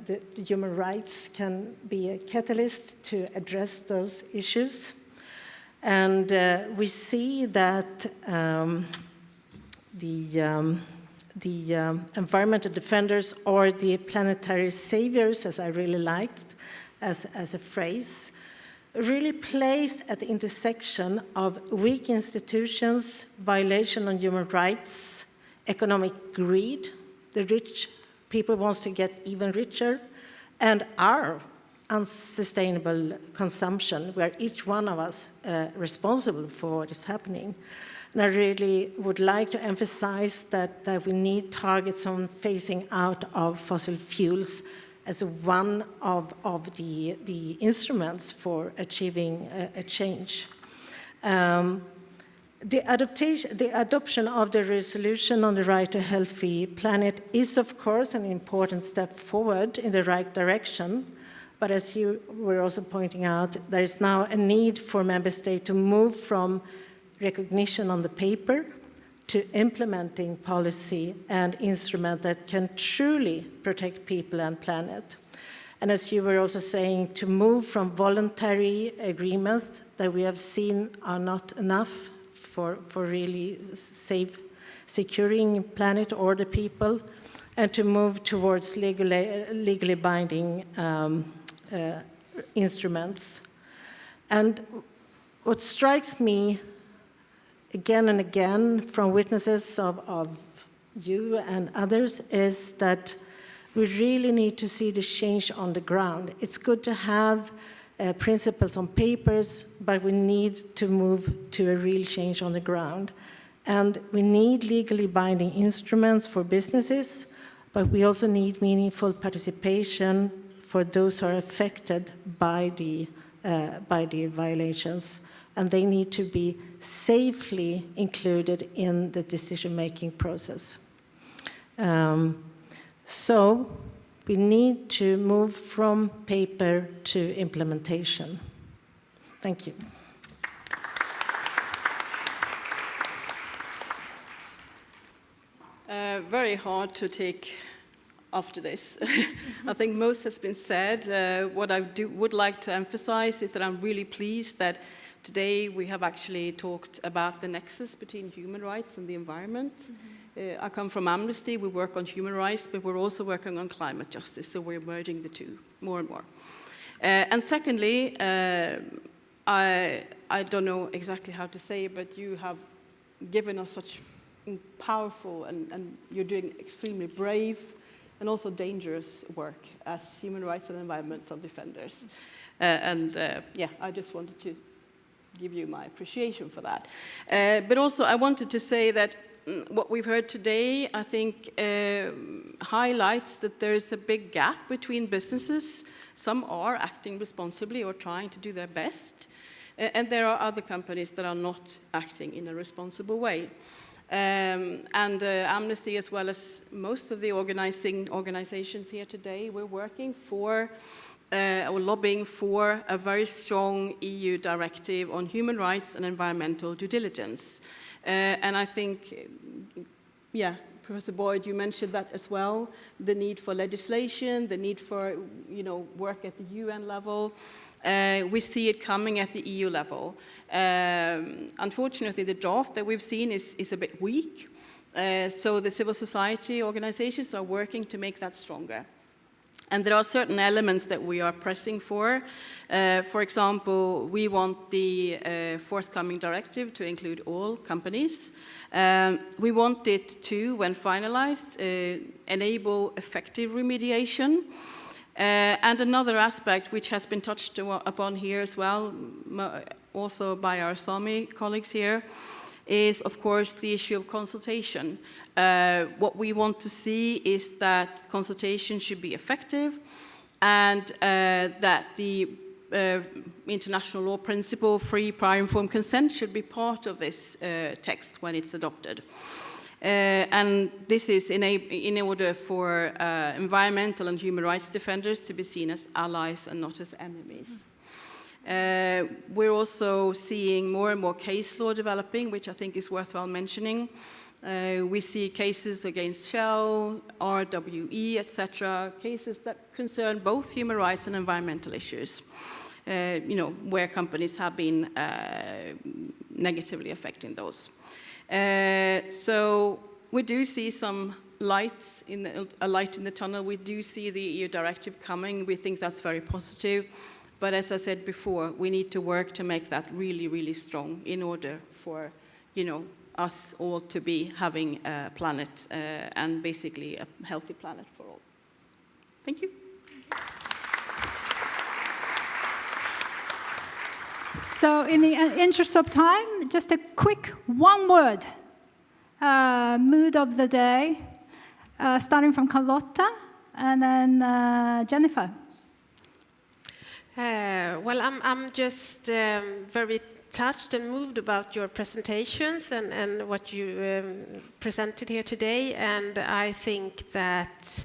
the human rights can be a catalyst to address those issues. And we see that the environmental defenders, or the planetary saviors, as I really liked as a phrase, really placed at the intersection of weak institutions, violation of human rights, economic greed, the rich people wants to get even richer, and our unsustainable consumption, where each one of us responsible for what is happening. And I really would like to emphasize that we need targets on phasing out of fossil fuels as one of the instruments for achieving a change. The adoption of the resolution on the right to a healthy planet is, of course, an important step forward in the right direction. But as you were also pointing out, there is now a need for member states to move from recognition on the paper to implementing policy and instruments that can truly protect people and planet. And as you were also saying, to move from voluntary agreements that we have seen are not enough for really securing planet or the people, and to move towards legally binding instruments. And what strikes me again and again from witnesses of you and others is that we really need to see the change on the ground. It's good to have principles on papers, but we need to move to a real change on the ground. And we need legally binding instruments for businesses, but we also need meaningful participation for those who are affected by the violations. And they need to be safely included in the decision-making process. So we need to move from paper to implementation. Thank you. Very hard to take after this. I think most has been said. What I would like to emphasize is that I'm really pleased that today we have actually talked about the nexus between human rights and the environment. I come from Amnesty. We work on human rights, but we're also working on climate justice, so we're merging the two more and more. And secondly, I don't know exactly how to say it, but you have given us such powerful and you're doing extremely brave and also dangerous work as human rights and environmental defenders. Yeah, I just wanted to give you my appreciation for that. But also I wanted to say that what we've heard today, I think, highlights that there is a big gap between businesses. Some are acting responsibly or trying to do their best, and there are other companies that are not acting in a responsible way. Amnesty, as well as most of the organizations here today, we're working for or lobbying for a very strong EU directive on human rights and environmental due diligence. And I think, yeah, Professor Boyd, you mentioned that as well, the need for legislation, the need for work at the UN level. We see it coming at the EU level. Unfortunately, the draft that we've seen is a bit weak, so the civil society organizations are working to make that stronger. And there are certain elements that we are pressing for. For example, we want the forthcoming directive to include all companies. We want it to, when finalized, enable effective remediation. And another aspect which has been touched upon here as well, also by our Sami colleagues here, is of course the issue of consultation. What we want to see is that consultation should be effective and that the international law principle, free, prior informed consent, should be part of this text when it's adopted. And this is in order for environmental and human rights defenders to be seen as allies and not as enemies. We're also seeing more and more case law developing, which I think is worthwhile mentioning. We see cases against Shell, RWE, etc., cases that concern both human rights and environmental issues, where companies have been negatively affecting those. So we do see some a light in the tunnel. We do see the EU directive coming. We think that's very positive. But as I said before, we need to work to make that really, really strong in order for, us all to be having a planet and basically a healthy planet for all. Thank you. So in the interest of time, just a quick one-word mood of the day, starting from Carlotta and then Jennifer. Well, I'm just very touched and moved about your presentations and what you presented here today. And I think that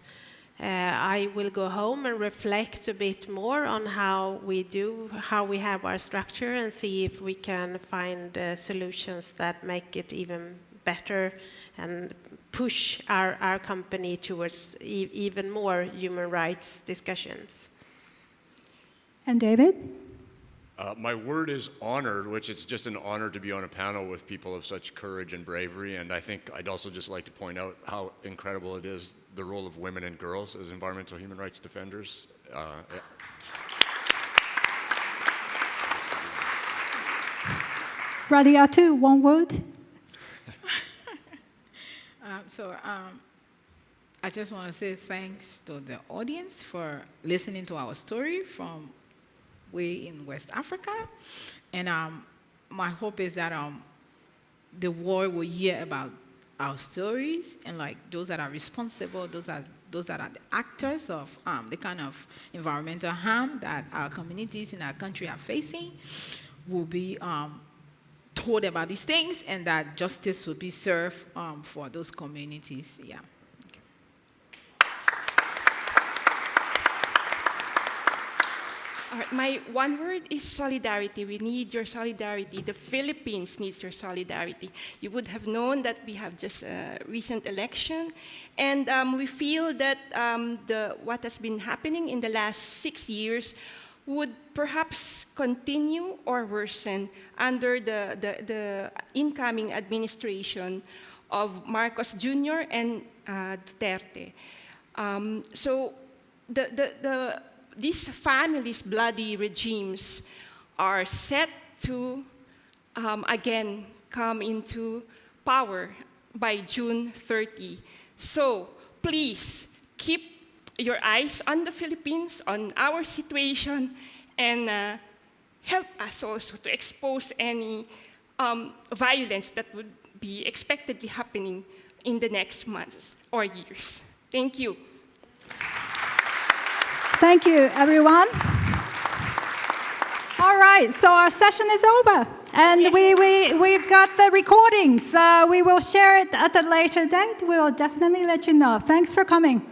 I will go home and reflect a bit more on how we have our structure and see if we can find solutions that make it even better and push our company towards even more human rights discussions. And David? My word is honored, which it's just an honor to be on a panel with people of such courage and bravery. And I think I'd also just like to point out how incredible it is, the role of women and girls as environmental human rights defenders. Radiatu, one word. I just want to say thanks to the audience for listening to our story from way in West Africa. And my hope is that the world will hear about our stories and those that are responsible, those that are the actors of the kind of environmental harm that our communities in our country are facing will be told about these things and that justice will be served for those communities. Yeah. All right, my one word is solidarity. We need your solidarity. The Philippines needs your solidarity. You would have known that we have just a recent election, and we feel that what has been happening in the last 6 years would perhaps continue or worsen under the incoming administration of Marcos Jr. and Duterte. So these families' bloody regimes are set to, again, come into power by June 30. So please keep your eyes on the Philippines, on our situation, and help us also to expose any violence that would be expectedly happening in the next months or years. Thank you. Thank you, everyone. All right, so our session is over, and we've got the recordings. We will share it at a later date. We will definitely let you know. Thanks for coming.